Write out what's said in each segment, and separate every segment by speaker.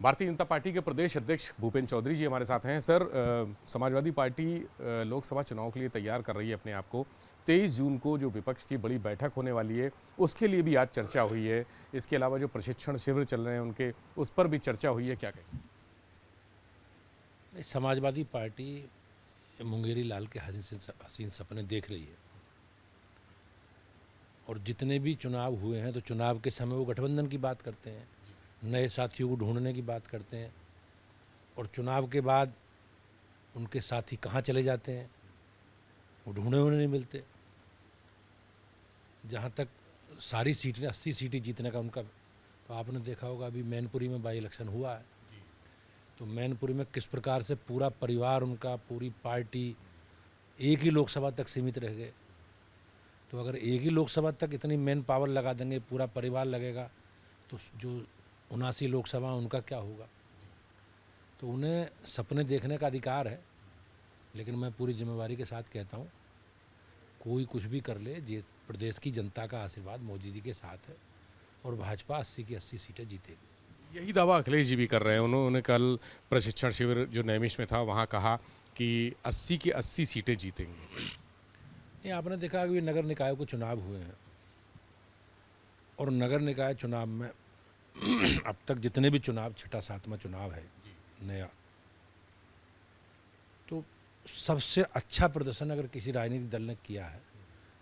Speaker 1: Bharatiya Janata party के प्रदेश अध्यक्ष भूपेंद्र चौधरी जी हमारे साथ हैं। सर, समाजवादी पार्टी लोकसभा चुनाव के लिए तैयार कर रही है अपने आप को। 23 जून को जो विपक्ष की बड़ी बैठक होने वाली है, उसके लिए भी आज चर्चा हुई है। इसके अलावा जो प्रशिक्षण शिविर चल रहे हैं उनके, उस पर भी चर्चा हुई है। क्या कहें?
Speaker 2: समाजवादी पार्टी मुंगेरी लाल के हसीन सपने देख रही है और जितने भी चुनाव हुए हैं तो चुनाव के समय वो गठबंधन की बात करते हैं, नए साथियों को ढूंढने की बात करते हैं और चुनाव के बाद उनके साथी कहाँ चले जाते हैं वो ढूंढे हुए नहीं मिलते। जहाँ तक सारी सीटें 80 सीटें जीतने का उनका, तो आपने देखा होगा अभी मैनपुरी में बाई इलेक्शन हुआ है, तो मैनपुरी में किस प्रकार से पूरा परिवार उनका, पूरी पार्टी एक ही लोकसभा तक सीमित रह गए। तो अगर एक ही लोकसभा तक इतनी मैन पावर लगा देंगे, पूरा परिवार लगेगा, तो जो 79 लोकसभा उनका क्या होगा। तो उन्हें सपने देखने का अधिकार है, लेकिन मैं पूरी जिम्मेवारी के साथ कहता हूँ कोई कुछ भी कर ले, प्रदेश की जनता का आशीर्वाद मोदी जी के साथ है और भाजपा 80 की 80 सीटें जीतेगी।
Speaker 1: यही दावा अखिलेश जी भी कर रहे हैं। उन्होंने कल प्रशिक्षण शिविर जो नैमिष में था वहाँ कहा कि 80 की 80 सीटें जीतेंगे।
Speaker 2: ये आपने देखा कि नगर निकायों के चुनाव हुए हैं और नगर निकाय चुनाव में अब तक जितने भी चुनाव, छठा सातवां चुनाव है नया, तो सबसे अच्छा प्रदर्शन अगर किसी राजनीतिक दल ने किया है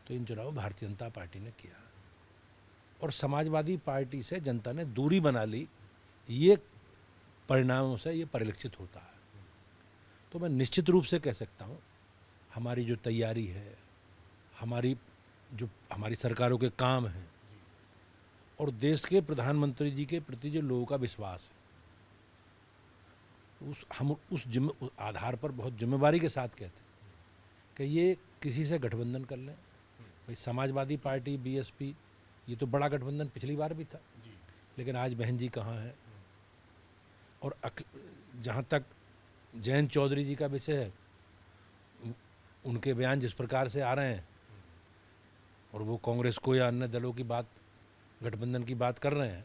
Speaker 2: तो इन चुनावों भारतीय जनता पार्टी ने किया है और समाजवादी पार्टी से जनता ने दूरी बना ली। ये परिणामों से ये परिलक्षित होता है। तो मैं निश्चित रूप से कह सकता हूँ हमारी जो तैयारी है, हमारी सरकारों के काम हैं और देश के प्रधानमंत्री जी के प्रति जो लोगों का विश्वास है, हम उस आधार पर बहुत जिम्मेवारी के साथ कहते हैं कि ये किसी से गठबंधन कर लें। भाई समाजवादी पार्टी, बीएसपी, ये तो बड़ा गठबंधन पिछली बार भी था, लेकिन आज बहन जी कहाँ हैं। और जहाँ तक जयंत चौधरी जी का विषय है, उनके बयान जिस प्रकार से आ रहे हैं और वो कांग्रेस को या अन्य दलों की बात, गठबंधन की बात कर रहे हैं,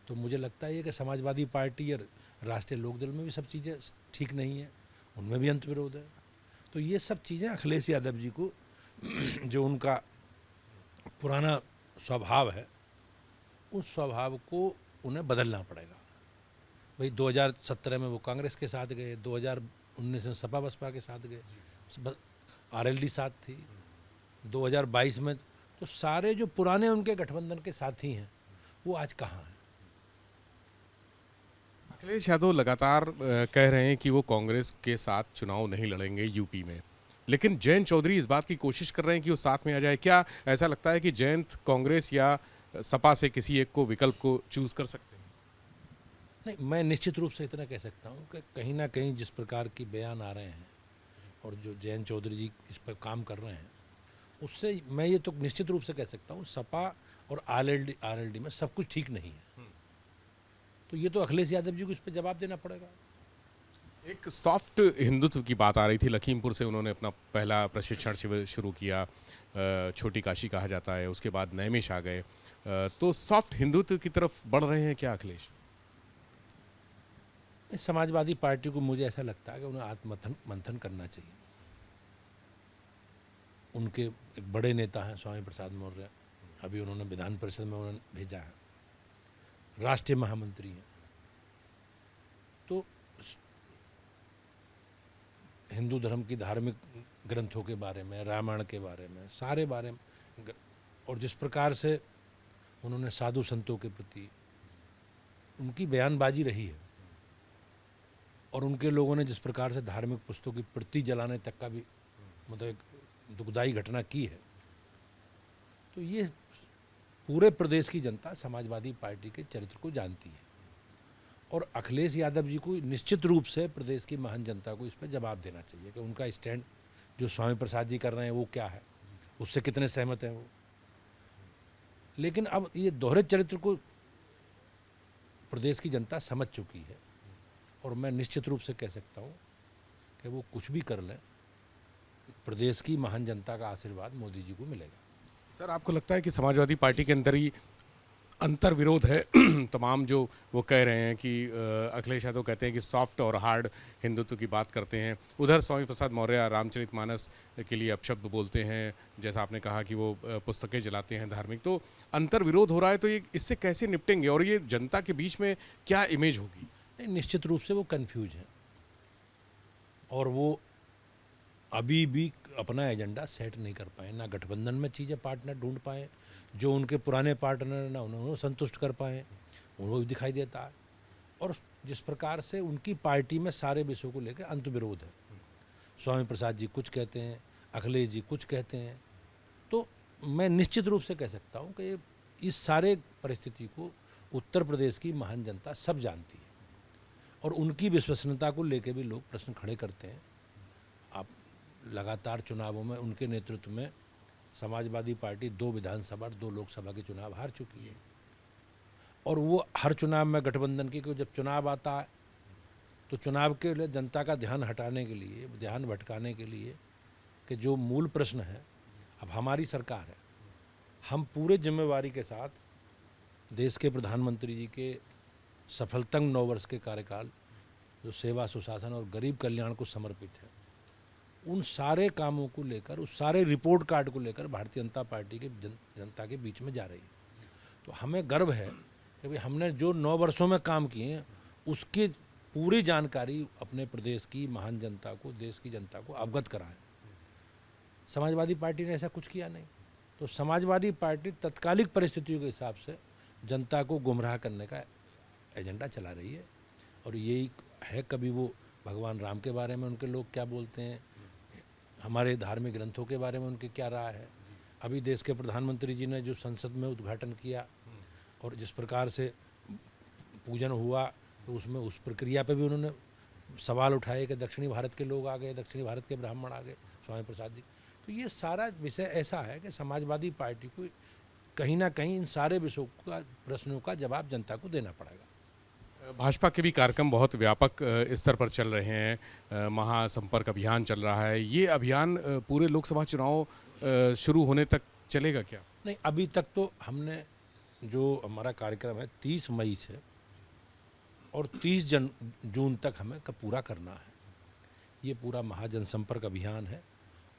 Speaker 2: तो मुझे लगता है कि समाजवादी पार्टी और राष्ट्रीय लोकदल में भी सब चीज़ें ठीक नहीं है, उनमें भी अंतर्विरोध है। तो ये सब चीज़ें अखिलेश यादव जी को जो उनका पुराना स्वभाव है, उस स्वभाव को उन्हें बदलना पड़ेगा। भाई 2017 में वो कांग्रेस के साथ गए, 2019 में सपा बसपा के साथ गए, आरएलडी साथ थी, 2022 में, तो सारे जो पुराने उनके गठबंधन के साथी हैं वो आज कहाँ हैं।
Speaker 1: अखिलेश यादव लगातार कह रहे हैं कि वो कांग्रेस के साथ चुनाव नहीं लड़ेंगे यूपी में, लेकिन जयंत चौधरी इस बात की कोशिश कर रहे हैं कि वो साथ में आ जाए। क्या ऐसा लगता है कि जयंत कांग्रेस या सपा से किसी एक को, विकल्प को चूज कर सकते हैं?
Speaker 2: नहीं, मैं निश्चित रूप से इतना कह सकता हूँ कि कहीं ना कहीं जिस प्रकार की बयान आ रहे हैं और जो जयंत चौधरी जी इस पर काम कर रहे हैं, उससे मैं ये तो निश्चित रूप से कह सकता हूँ सपा और आरएलडी में सब कुछ ठीक नहीं है। तो ये तो अखिलेश यादव जी को इस पर जवाब देना पड़ेगा।
Speaker 1: एक सॉफ्ट हिंदुत्व की बात आ रही थी। लखीमपुर से उन्होंने अपना पहला प्रशिक्षण शिविर शुरू किया, छोटी काशी कहा जाता है, उसके बाद नैमिष आ गए। तो सॉफ्ट हिंदुत्व की तरफ बढ़ रहे हैं क्या अखिलेश?
Speaker 2: समाजवादी पार्टी को मुझे ऐसा लगता है कि उन्हें आत्ममंथन करना चाहिए। उनके एक बड़े नेता हैं स्वामी प्रसाद मौर्य, अभी उन्होंने विधान परिषद में उन्होंने भेजा है, राष्ट्रीय महामंत्री हैं। तो हिंदू धर्म की धार्मिक ग्रंथों के बारे में, रामायण के बारे में, सारे बारे में, और जिस प्रकार से उन्होंने साधु संतों के प्रति उनकी बयानबाजी रही है और उनके लोगों ने जिस प्रकार से धार्मिक पुस्तकों की प्रति जलाने तक का भी मतलब एक दुखदाई घटना की है, तो ये पूरे प्रदेश की जनता समाजवादी पार्टी के चरित्र को जानती है और अखिलेश यादव जी को निश्चित रूप से प्रदेश की महान जनता को इस पर जवाब देना चाहिए कि उनका स्टैंड जो स्वामी प्रसाद जी कर रहे हैं वो क्या है, उससे कितने सहमत हैं वो। लेकिन अब ये दोहरे चरित्र को प्रदेश की जनता समझ चुकी है और मैं निश्चित रूप से कह सकता हूँ कि वो कुछ भी कर लें, प्रदेश की महान जनता का आशीर्वाद मोदी जी को मिलेगा।
Speaker 1: सर, आपको लगता है कि समाजवादी पार्टी के अंदर ही अंतर विरोध है तमाम जो वो कह रहे हैं कि अखिलेश यादव कहते हैं कि सॉफ्ट और हार्ड हिंदुत्व की बात करते हैं, उधर स्वामी प्रसाद मौर्य रामचरितमानस के लिए अपशब्द बोलते हैं, जैसा आपने कहा कि वो पुस्तकें जलाते हैं धार्मिक। तो अंतर विरोध हो रहा है, तो ये इससे कैसे निपटेंगे और ये जनता के बीच में क्या इमेज होगी?
Speaker 2: नहीं, निश्चित रूप से वो कन्फ्यूज हैं और वो अभी भी अपना एजेंडा सेट नहीं कर पाए, ना गठबंधन में चीज़ें पार्टनर ढूंढ पाए, जो उनके पुराने पार्टनर ना उन्होंने संतुष्ट कर पाए, उनको भी दिखाई देता है। और जिस प्रकार से उनकी पार्टी में सारे विषयों को लेकर अंतर्विरोध है, स्वामी प्रसाद जी कुछ कहते हैं, अखिलेश जी कुछ कहते हैं, तो मैं निश्चित रूप से कह सकता हूँ कि इस सारे परिस्थिति को उत्तर प्रदेश की महान जनता सब जानती है और उनकी विश्वसनीयता को लेकर भी लोग प्रश्न खड़े करते हैं। आप लगातार चुनावों में उनके नेतृत्व में समाजवादी पार्टी 2 विधानसभा और 2 लोकसभा के चुनाव हार चुकी है और वो हर चुनाव में गठबंधन की, क्योंकि जब चुनाव आता है तो चुनाव के लिए जनता का ध्यान हटाने के लिए, ध्यान भटकाने के लिए कि जो मूल प्रश्न है, अब हमारी सरकार है, हम पूरे जिम्मेवारी के साथ देश के प्रधानमंत्री जी के सफलतम 9 वर्ष के कार्यकाल जो सेवा सुशासन और गरीब कल्याण को समर्पित है, उन सारे कामों को लेकर, उस सारे रिपोर्ट कार्ड को लेकर भारतीय जनता पार्टी के जनता के बीच में जा रही है। तो हमें गर्व है कि भाई हमने जो 9 वर्षों में काम किए हैं उसकी पूरी जानकारी अपने प्रदेश की महान जनता को, देश की जनता को अवगत कराएं। समाजवादी पार्टी ने ऐसा कुछ किया नहीं, तो समाजवादी पार्टी तत्कालिक परिस्थितियों के हिसाब से जनता को गुमराह करने का एजेंडा चला रही है और यही है, कभी वो भगवान राम के बारे में उनके लोग क्या बोलते हैं, हमारे धार्मिक ग्रंथों के बारे में उनकी क्या राय है। अभी देश के प्रधानमंत्री जी ने जो संसद में उद्घाटन किया और जिस प्रकार से पूजन हुआ, तो उसमें उस प्रक्रिया पे भी उन्होंने सवाल उठाए कि दक्षिणी भारत के लोग आ गए, दक्षिणी भारत के ब्राह्मण आ गए, स्वामी प्रसाद जी। तो ये सारा विषय ऐसा है कि समाजवादी पार्टी को कहीं ना कहीं इन सारे विषयों का, प्रश्नों का जवाब जनता को देना पड़ेगा।
Speaker 1: भाजपा के भी कार्यक्रम बहुत व्यापक स्तर पर चल रहे हैं, महासंपर्क अभियान चल रहा है। ये अभियान पूरे लोकसभा चुनाव शुरू होने तक चलेगा क्या?
Speaker 2: नहीं, अभी तक तो हमने जो हमारा कार्यक्रम है 30 मई से और 30 जून तक हमें पूरा करना है। ये पूरा महाजनसंपर्क अभियान है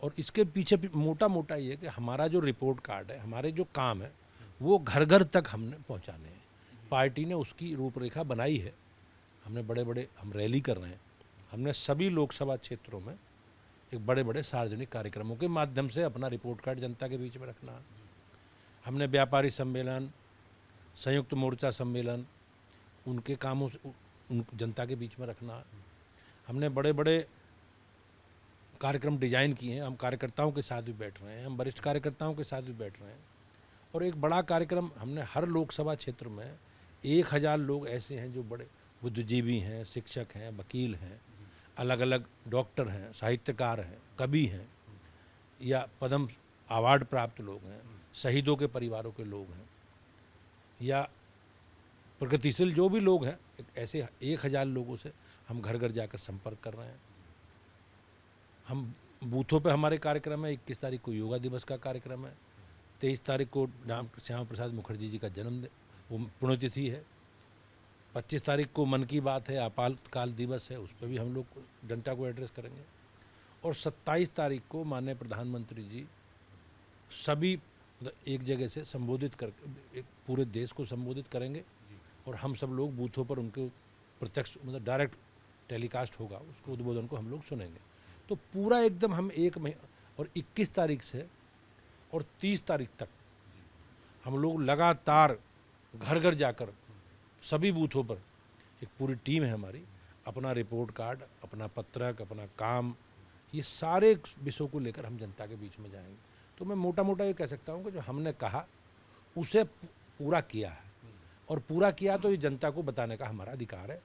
Speaker 2: और इसके पीछे मोटा मोटा ये कि हमारा जो रिपोर्ट कार्ड है, हमारे जो काम है, वो घर घर तक हमने पहुंचाने हैं। पार्टी ने उसकी रूपरेखा बनाई है। हमने बड़े बड़े हम रैली कर रहे हैं, हमने सभी लोकसभा क्षेत्रों में एक बड़े बड़े सार्वजनिक कार्यक्रमों के माध्यम से अपना रिपोर्ट कार्ड जनता के बीच में रखना है। हमने व्यापारी सम्मेलन, संयुक्त मोर्चा सम्मेलन, उनके कामों से उन जनता के बीच में रखना है। हमने बड़े बड़े कार्यक्रम डिजाइन किए हैं, हम कार्यकर्ताओं के साथ भी बैठ रहे हैं, हम वरिष्ठ कार्यकर्ताओं के साथ भी बैठ रहे हैं और एक बड़ा कार्यक्रम हमने हर लोकसभा क्षेत्र में 1000 लोग ऐसे हैं जो बड़े बुद्धिजीवी हैं, शिक्षक हैं, वकील हैं, अलग अलग डॉक्टर हैं, साहित्यकार हैं, कवि हैं या पद्म अवार्ड प्राप्त लोग हैं, शहीदों के परिवारों के लोग हैं या प्रगतिशील जो भी लोग हैं, ऐसे 1000 लोगों से हम घर घर जाकर संपर्क कर रहे हैं। हम बूथों पे हमारे कार्यक्रम है। 21 तारीख को योगा दिवस का कार्यक्रम है, 23 तारीख को श्यामा प्रसाद मुखर्जी जी का जन्म वो पुण्यतिथि है, 25 तारीख को मन की बात है, आपातकाल दिवस है, उस पर भी हम लोग जनता को एड्रेस करेंगे और 27 तारीख को माननीय प्रधानमंत्री जी सभी एक जगह से संबोधित कर पूरे देश को संबोधित करेंगे और हम सब लोग बूथों पर उनके प्रत्यक्ष मतलब डायरेक्ट टेलीकास्ट होगा, उसको उद्बोधन को हम लोग सुनेंगे। तो पूरा एकदम हम 1 महीने और 21 तारीख से और 30 तारीख तक हम लोग लगातार घर घर जाकर सभी बूथों पर, एक पूरी टीम है हमारी, अपना रिपोर्ट कार्ड, अपना पत्रक, अपना काम, ये सारे विषयों को लेकर हम जनता के बीच में जाएंगे। तो मैं मोटा मोटा ये कह सकता हूँ कि जो हमने कहा उसे पूरा किया है और पूरा किया तो ये जनता को बताने का हमारा अधिकार है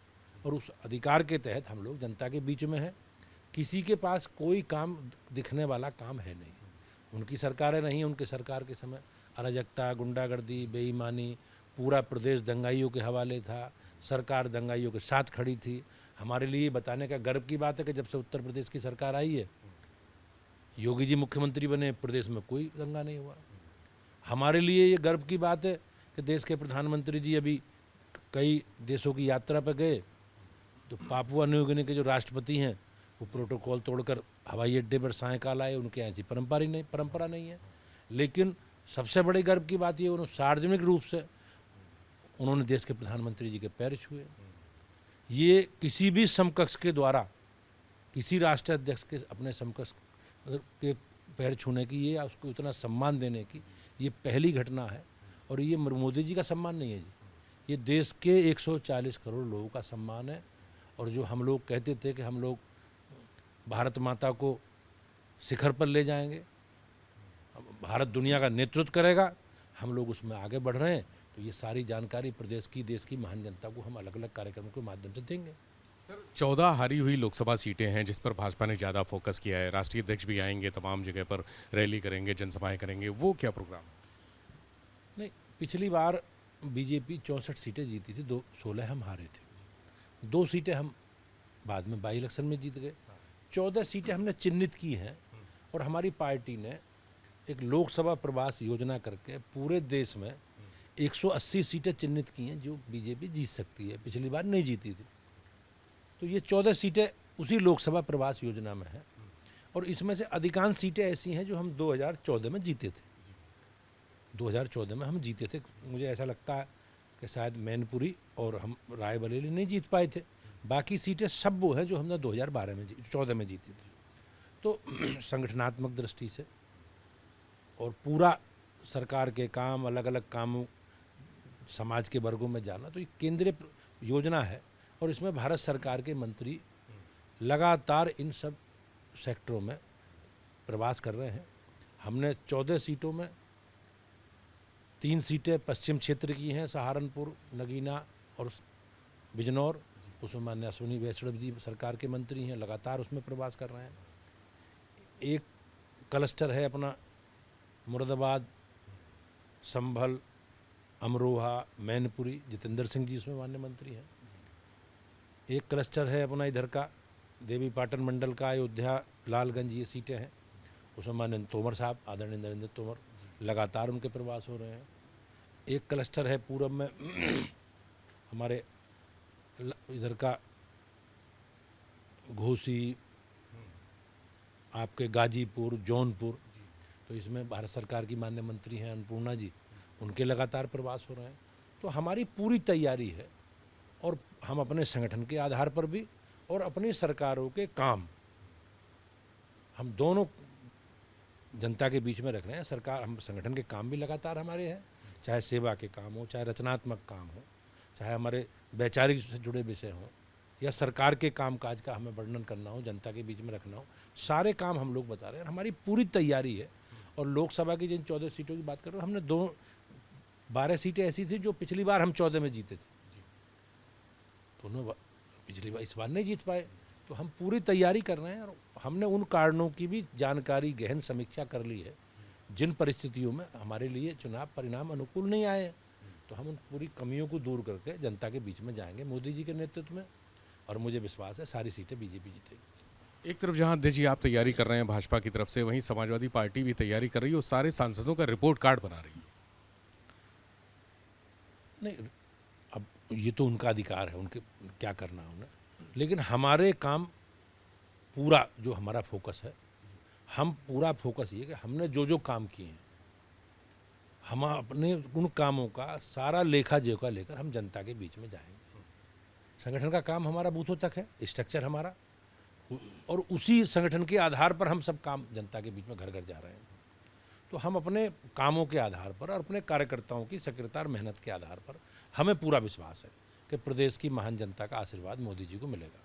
Speaker 2: और उस अधिकार के तहत हम लोग जनता के बीच में हैं। किसी के पास कोई काम दिखने वाला काम है नहीं, उनकी सरकारें नहीं, उनके सरकार के समय अराजकता, गुंडागर्दी, बेईमानी, पूरा प्रदेश दंगाइयों के हवाले था, सरकार दंगाइयों के साथ खड़ी थी। हमारे लिए बताने का गर्व की बात है कि जब से उत्तर प्रदेश की सरकार आई है, योगी जी मुख्यमंत्री बने, प्रदेश में कोई दंगा नहीं हुआ। हमारे लिए ये गर्व की बात है कि देश के प्रधानमंत्री जी अभी कई देशों की यात्रा पर गए, तो पापुआ न्यू गिनी के जो राष्ट्रपति हैं वो प्रोटोकॉल तोड़कर हवाई अड्डे पर सायंकाल आए, उनके यहाँ ऐसी परंपरा नहीं है। लेकिन सबसे बड़े गर्व की बात ये, उन्होंने सार्वजनिक रूप से उन्होंने देश के प्रधानमंत्री जी के पैर छुए। ये किसी भी समकक्ष के द्वारा किसी राष्ट्र अध्यक्ष के अपने समकक्ष के पैर छूने की, ये उसको इतना सम्मान देने की ये पहली घटना है। और ये मोदी जी का सम्मान नहीं है जी, ये देश के 140 करोड़ लोगों का सम्मान है। और जो हम लोग कहते थे कि हम लोग भारत माता को शिखर पर ले जाएंगे, भारत दुनिया का नेतृत्व करेगा, हम लोग उसमें आगे बढ़ रहे हैं। तो ये सारी जानकारी प्रदेश की, देश की महान जनता को हम अलग अलग कार्यक्रमों के माध्यम से देंगे।
Speaker 1: सर 14 हारी हुई लोकसभा सीटें हैं जिस पर भाजपा ने ज़्यादा फोकस किया है। राष्ट्रीय अध्यक्ष भी आएंगे, तमाम जगह पर रैली करेंगे, जनसभाएं करेंगे, वो क्या प्रोग्राम है?
Speaker 2: नहीं, पिछली बार बीजेपी 64 सीटें जीती थी, 16 हम हारे थे, 2 सीटें हम बाद में बाई इलेक्शन में जीत गए। 14 सीटें हमने चिन्हित की हैं और हमारी पार्टी ने एक लोकसभा प्रवास योजना करके पूरे देश में 180 सीटें चिन्हित की हैं जो बीजेपी जीत सकती है, पिछली बार नहीं जीती थी। तो ये 14 सीटें उसी लोकसभा प्रवास योजना में हैं और इसमें से अधिकांश सीटें ऐसी हैं जो हम 2014 में जीते थे। 2014 में हम जीते थे, मुझे ऐसा लगता है कि शायद मैनपुरी और हम रायबरेली नहीं जीत पाए थे, बाकी सीटें सब वो हैं जो हमने 2012 में 14 में जीती थी। तो संगठनात्मक दृष्टि से और पूरा सरकार के काम, अलग अलग कामों, समाज के वर्गों में जाना, तो ये केंद्रीय योजना है और इसमें भारत सरकार के मंत्री लगातार इन सब सेक्टरों में प्रवास कर रहे हैं। हमने 14 सीटों में 3 सीटें पश्चिम क्षेत्र की हैं, सहारनपुर, नगीना और बिजनौर, उसमें माननीय अश्विनी वैष्णव जी सरकार के मंत्री हैं, लगातार उसमें प्रवास कर रहे हैं। एक क्लस्टर है अपना मुरादाबाद, संभल, अमरोहा, मैनपुरी, जितेंद्र सिंह जी उसमें माननीय मंत्री हैं। एक क्लस्टर है अपना इधर का देवी पाटन मंडल का, अयोध्या, लालगंज, ये सीटें हैं, उसमें माननीय तोमर साहब, आदरणीय नरेंद्र तोमर, लगातार उनके प्रवास हो रहे हैं। एक क्लस्टर है पूरब में हमारे इधर का घोसी, आपके गाजीपुर, जौनपुर, तो इसमें भारत सरकार की माननीय मंत्री हैं अन्नपूर्णा जी, उनके लगातार प्रवास हो रहे हैं। तो हमारी पूरी तैयारी है और हम अपने संगठन के आधार पर भी और अपनी सरकारों के काम हम दोनों जनता के बीच में रख रहे हैं। सरकार, हम संगठन के काम भी लगातार हमारे हैं, चाहे सेवा के काम हो, चाहे रचनात्मक काम हो, चाहे हमारे वैचारिक से जुड़े विषय हों या सरकार के कामकाज का हमें वर्णन करना हो, जनता के बीच में रखना हो, सारे काम हम लोग बता रहे हैं। हमारी पूरी तैयारी है। और लोकसभा की जिन 14 सीटों की बात कर रहे हो, हमने 12 सीटें ऐसी थी जो पिछली बार हम 14 में जीते थे, दोनों पिछली बार, इस बार नहीं जीत पाए। तो हम पूरी तैयारी कर रहे हैं और हमने उन कारणों की भी जानकारी, गहन समीक्षा कर ली है जिन परिस्थितियों में हमारे लिए चुनाव परिणाम अनुकूल नहीं आए। तो हम उन पूरी कमियों को दूर करके जनता के बीच में जाएंगे मोदी जी के नेतृत्व में, और मुझे विश्वास है सारी सीटें बीजेपी जीतेगी।
Speaker 1: एक तरफ जहां अध्यक्ष जी आप तैयारी कर रहे हैं भाजपा की तरफ से, वहीं समाजवादी पार्टी भी तैयारी कर रही है और सारे सांसदों का रिपोर्ट कार्ड बना रही है।
Speaker 2: नहीं, अब ये तो उनका अधिकार है, उनके क्या करना है उन्हें, लेकिन हमारे काम पूरा, जो हमारा फोकस है, हम पूरा फोकस ये कि हमने जो जो काम किए हैं, हम अपने उन कामों का सारा लेखा जोखा लेकर हम जनता के बीच में जाएंगे। संगठन का काम हमारा बूथों तक है, स्ट्रक्चर हमारा, और उसी संगठन के आधार पर हम सब काम जनता के बीच में घर घर जा रहे हैं। तो हम अपने कामों के आधार पर और अपने कार्यकर्ताओं की सक्रियता और मेहनत के आधार पर हमें पूरा विश्वास है कि प्रदेश की महान जनता का आशीर्वाद मोदी जी को मिलेगा।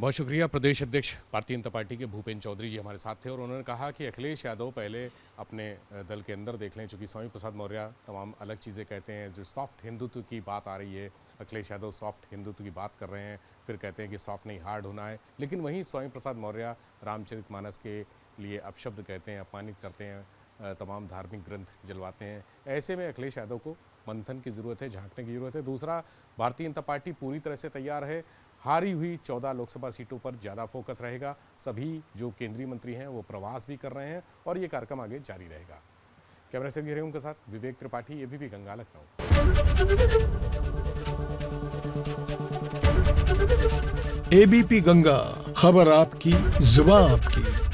Speaker 1: बहुत शुक्रिया। प्रदेश अध्यक्ष भारतीय जनता पार्टी के भूपेंद्र चौधरी जी हमारे साथ थे और उन्होंने कहा कि अखिलेश यादव पहले अपने दल के अंदर देख लें, चूँकि स्वामी प्रसाद मौर्य तमाम अलग चीज़ें कहते हैं। जो सॉफ्ट हिंदुत्व की बात आ रही है, अखिलेश यादव सॉफ्ट हिंदुत्व की बात कर रहे हैं, फिर कहते हैं कि सॉफ्ट नहीं हार्ड होना है। लेकिन वहीं स्वामी प्रसाद मौर्य रामचरितमानस के लिए अपशब्द कहते हैं, अपमानित करते हैं, तमाम धार्मिक ग्रंथ जलवाते हैं। ऐसे में अखिलेश यादव को मंथन की ज़रूरत है, झांकने की ज़रूरत है। दूसरा, भारतीय जनता पार्टी पूरी तरह से तैयार है। हारी हुई 14 लोकसभा सीटों पर ज़्यादा फोकस रहेगा। सभी जो केंद्रीय मंत्री हैं वो प्रवास भी कर रहे हैं और ये कार्यक्रम आगे जारी रहेगा। कैमरा से घेरे उनके साथ विवेक त्रिपाठी, एबीपी गंगा, लखनऊ।
Speaker 3: एबीपी गंगा, खबर आपकी, जुबान आपकी।